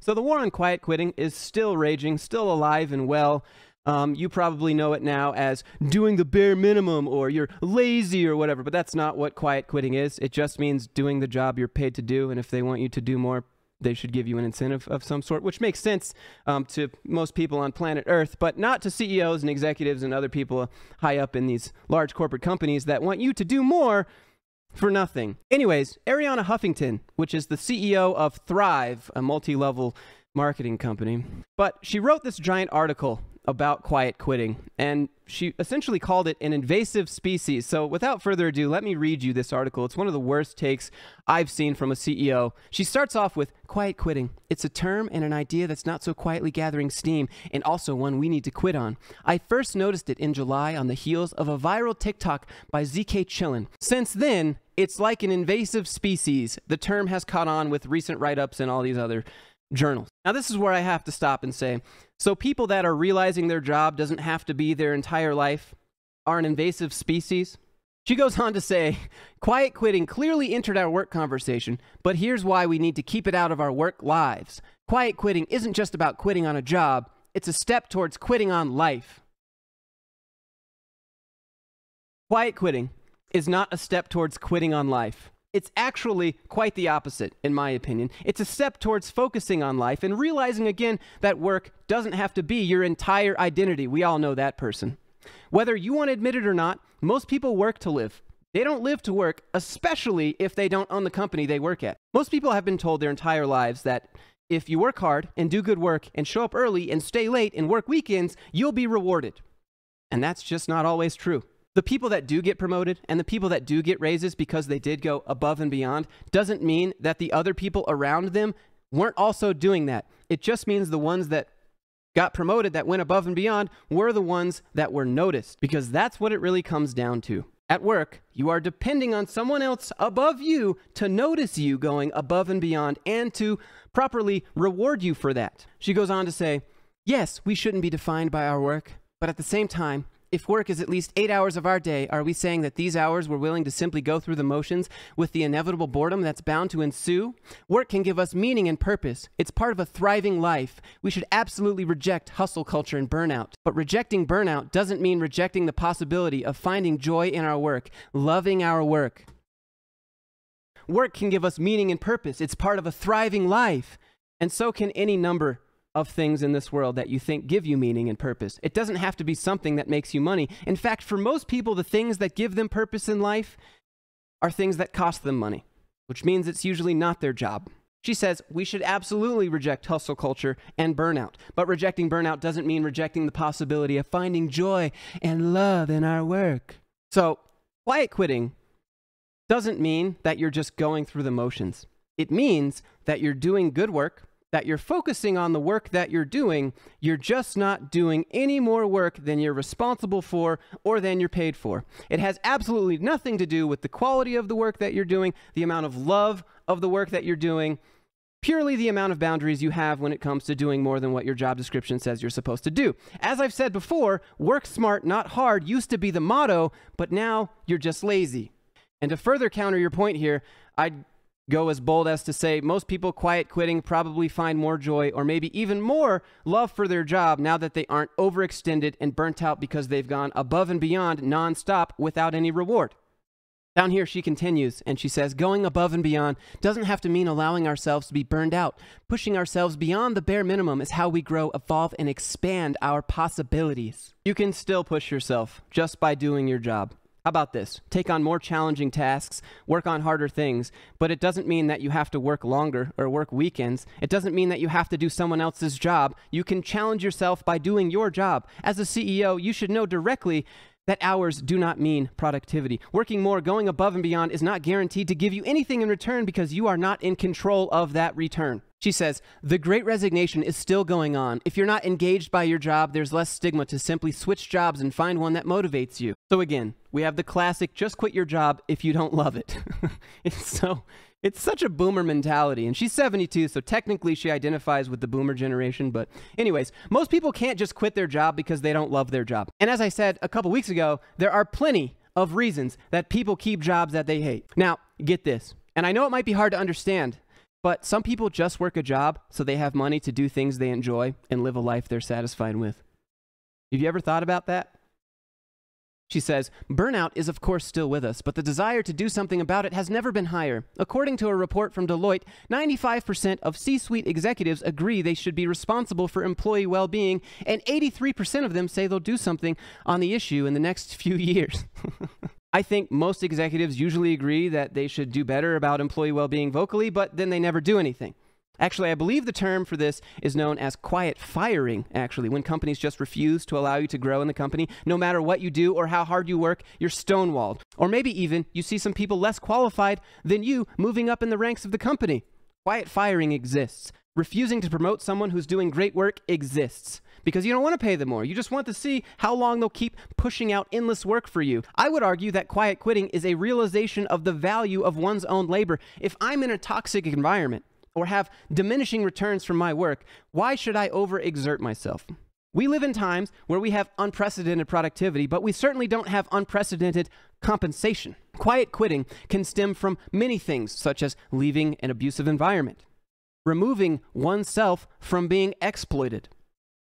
So the war on quiet quitting is still raging, still alive and well. You probably know it now as doing the bare minimum, or you're lazy or whatever, but that's not what quiet quitting is. It just means doing the job you're paid to do, and if they want you to do more, they should give you an incentive of some sort, which makes sense to most people on planet Earth, but not to CEOs and executives and other people high up in these large corporate companies that want you to do more for nothing. Anyways, Arianna Huffington, which is the CEO of Thrive, a multi-level marketing company, but she wrote this giant article about quiet quitting, and she essentially called it an invasive species. So without further ado, let me read you this article. It's one of the worst takes I've seen from a CEO. She starts off with, quiet quitting. It's a term and an idea that's not so quietly gathering steam, and also one we need to quit on. I first noticed it in July on the heels of a viral TikTok by ZK Chillin. Since then, it's like an invasive species. The term has caught on with recent write-ups and all these other journals. Now, this is where I have to stop and say, so people that are realizing their job doesn't have to be their entire life are an invasive species? She goes on to say, quiet quitting clearly entered our work conversation, but here's why we need to keep it out of our work lives. Quiet quitting isn't just about quitting on a job, it's a step towards quitting on life. Quiet quitting is not a step towards quitting on life. It's actually quite the opposite, in my opinion. It's a step towards focusing on life and realizing again that work doesn't have to be your entire identity. We all know that person. Whether you want to admit it or not, most people work to live. They don't live to work, especially if they don't own the company they work at. Most people have been told their entire lives that if you work hard and do good work and show up early and stay late and work weekends, you'll be rewarded. And that's just not always true. The people that do get promoted and the people that do get raises because they did go above and beyond doesn't mean that the other people around them weren't also doing that. It just means the ones that got promoted, that went above and beyond, were the ones that were noticed, because that's what it really comes down to. At work, you are depending on someone else above you to notice you going above and beyond and to properly reward you for that. She goes on to say, yes, we shouldn't be defined by our work, but at the same time, if work is at least 8 hours of our day, are we saying that these hours we're willing to simply go through the motions with the inevitable boredom that's bound to ensue? Work can give us meaning and purpose. It's part of a thriving life. We should absolutely reject hustle culture and burnout. But rejecting burnout doesn't mean rejecting the possibility of finding joy in our work, loving our work. Work can give us meaning and purpose. It's part of a thriving life. And so can any number of things in this world that you think give you meaning and purpose. It doesn't have to be something that makes you money. In fact, for most people, the things that give them purpose in life are things that cost them money, which means it's usually not their job. She says we should absolutely reject hustle culture and burnout, but rejecting burnout doesn't mean rejecting the possibility of finding joy and love in our work. So, quiet quitting doesn't mean that you're just going through the motions. It means that you're doing good work, that you're focusing on the work that you're doing. You're just not doing any more work than you're responsible for or than you're paid for. It has absolutely nothing to do with the quality of the work that you're doing, the amount of love of the work that you're doing, purely the amount of boundaries you have when it comes to doing more than what your job description says you're supposed to do. As I've said before, work smart, not hard used to be the motto, but now you're just lazy. And to further counter your point here, I'd go as bold as to say most people quiet quitting probably find more joy or maybe even more love for their job now that they aren't overextended and burnt out because they've gone above and beyond nonstop without any reward. Down here she continues and she says, going above and beyond doesn't have to mean allowing ourselves to be burned out. Pushing ourselves beyond the bare minimum is how we grow, evolve, and expand our possibilities. You can still push yourself just by doing your job. How about this? Take on more challenging tasks, work on harder things, but it doesn't mean that you have to work longer or work weekends. It doesn't mean that you have to do someone else's job. You can challenge yourself by doing your job. As a CEO, you should know directly that hours do not mean productivity. Working more, going above and beyond is not guaranteed to give you anything in return because you are not in control of that return. She says, the great resignation is still going on. If you're not engaged by your job, there's less stigma to simply switch jobs and find one that motivates you. So again, we have the classic, just quit your job if you don't love it. It's such a boomer mentality. And she's 72, so technically she identifies with the boomer generation. But anyways, most people can't just quit their job because they don't love their job. And as I said a couple weeks ago, there are plenty of reasons that people keep jobs that they hate. Now, get this. And I know it might be hard to understand, But some people just work a job so they have money to do things they enjoy and live a life they're satisfied with. Have you ever thought about that? She says, burnout is of course still with us, but the desire to do something about it has never been higher. According to a report from Deloitte, 95% of C-suite executives agree they should be responsible for employee well-being, and 83% of them say they'll do something on the issue in the next few years. I think most executives usually agree that they should do better about employee well-being vocally, but then they never do anything. Actually, I believe the term for this is known as quiet firing, actually, when companies just refuse to allow you to grow in the company. No matter what you do or how hard you work, you're stonewalled. Or maybe even you see some people less qualified than you moving up in the ranks of the company. Quiet firing exists. Refusing to promote someone who's doing great work exists. Because you don't want to pay them more. You just want to see how long they'll keep pushing out endless work for you. I would argue that quiet quitting is a realization of the value of one's own labor. If I'm in a toxic environment, or have diminishing returns from my work, why should I overexert myself? We live in times where we have unprecedented productivity, but we certainly don't have unprecedented compensation. Quiet quitting can stem from many things, such as leaving an abusive environment, removing oneself from being exploited,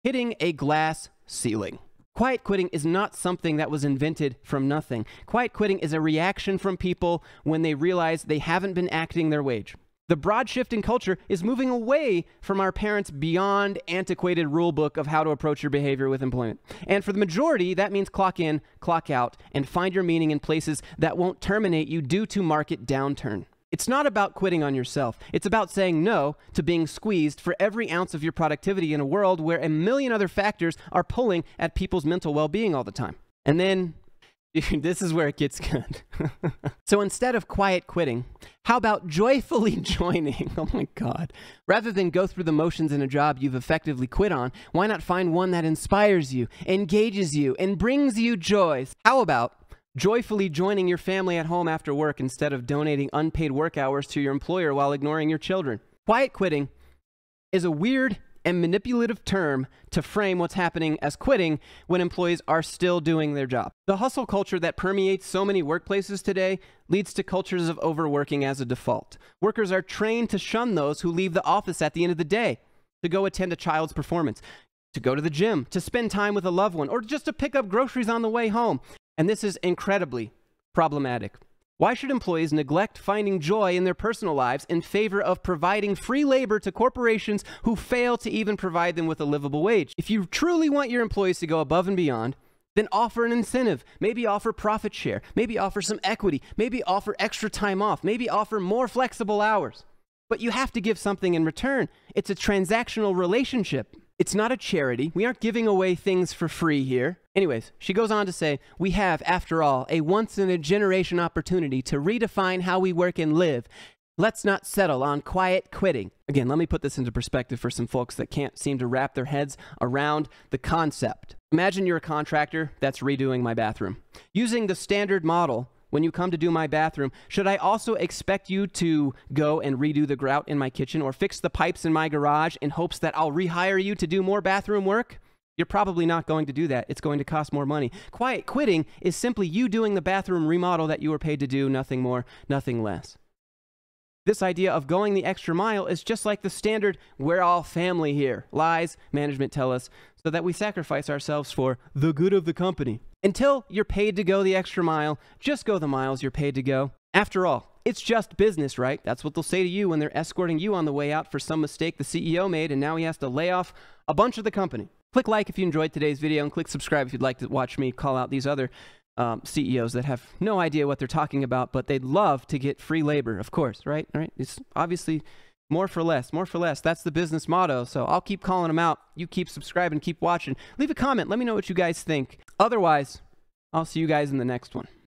hitting a glass ceiling. Quiet quitting is not something that was invented from nothing. Quiet quitting is a reaction from people when they realize they haven't been acting their wage. The broad shift in culture is moving away from our parents' beyond antiquated rule book of how to approach your behavior with employment. And for the majority, that means clock in, clock out, and find your meaning in places that won't terminate you due to market downturn. It's not about quitting on yourself. It's about saying no to being squeezed for every ounce of your productivity in a world where a million other factors are pulling at people's mental well-being all the time. And then this is where it gets good. So instead of quiet quitting, how about joyfully joining? Oh my God. Rather than go through the motions in a job you've effectively quit on, why not find one that inspires you, engages you, and brings you joy? How about joyfully joining your family at home after work instead of donating unpaid work hours to your employer while ignoring your children? Quiet quitting is a weird and manipulative term to frame what's happening as quitting when employees are still doing their job. The hustle culture that permeates so many workplaces today leads to cultures of overworking as a default. Workers are trained to shun those who leave the office at the end of the day, to go attend a child's performance, to go to the gym, to spend time with a loved one, or just to pick up groceries on the way home. And this is incredibly problematic. Why should employees neglect finding joy in their personal lives in favor of providing free labor to corporations who fail to even provide them with a livable wage? If you truly want your employees to go above and beyond, then offer an incentive. Maybe offer profit share. Maybe offer some equity. Maybe offer extra time off. Maybe offer more flexible hours. But you have to give something in return. It's a transactional relationship. It's not a charity. We aren't giving away things for free here. Anyways, she goes on to say, we have, after all, a once-in-a-generation opportunity to redefine how we work and live. Let's not settle on quiet quitting. Again, let me put this into perspective for some folks that can't seem to wrap their heads around the concept. Imagine you're a contractor that's redoing my bathroom. Using the standard model, when you come to do my bathroom, should I also expect you to go and redo the grout in my kitchen or fix the pipes in my garage in hopes that I'll rehire you to do more bathroom work? You're probably not going to do that. It's going to cost more money. Quiet quitting is simply you doing the bathroom remodel that you were paid to do, nothing more, nothing less. This idea of going the extra mile is just like the standard, we're all family here, lies management tell us, so that we sacrifice ourselves for the good of the company. Until you're paid to go the extra mile, just go the miles you're paid to go. After all, it's just business, right? That's what they'll say to you when they're escorting you on the way out for some mistake the CEO made and now he has to lay off a bunch of the company. Click like if you enjoyed today's video and click subscribe if you'd like to watch me call out these other CEOs that have no idea what they're talking about, but they'd love to get free labor, of course, right? It's obviously more for less, more for less. That's the business motto. So I'll keep calling them out. You keep subscribing, keep watching. Leave a comment. Let me know what you guys think. Otherwise, I'll see you guys in the next one.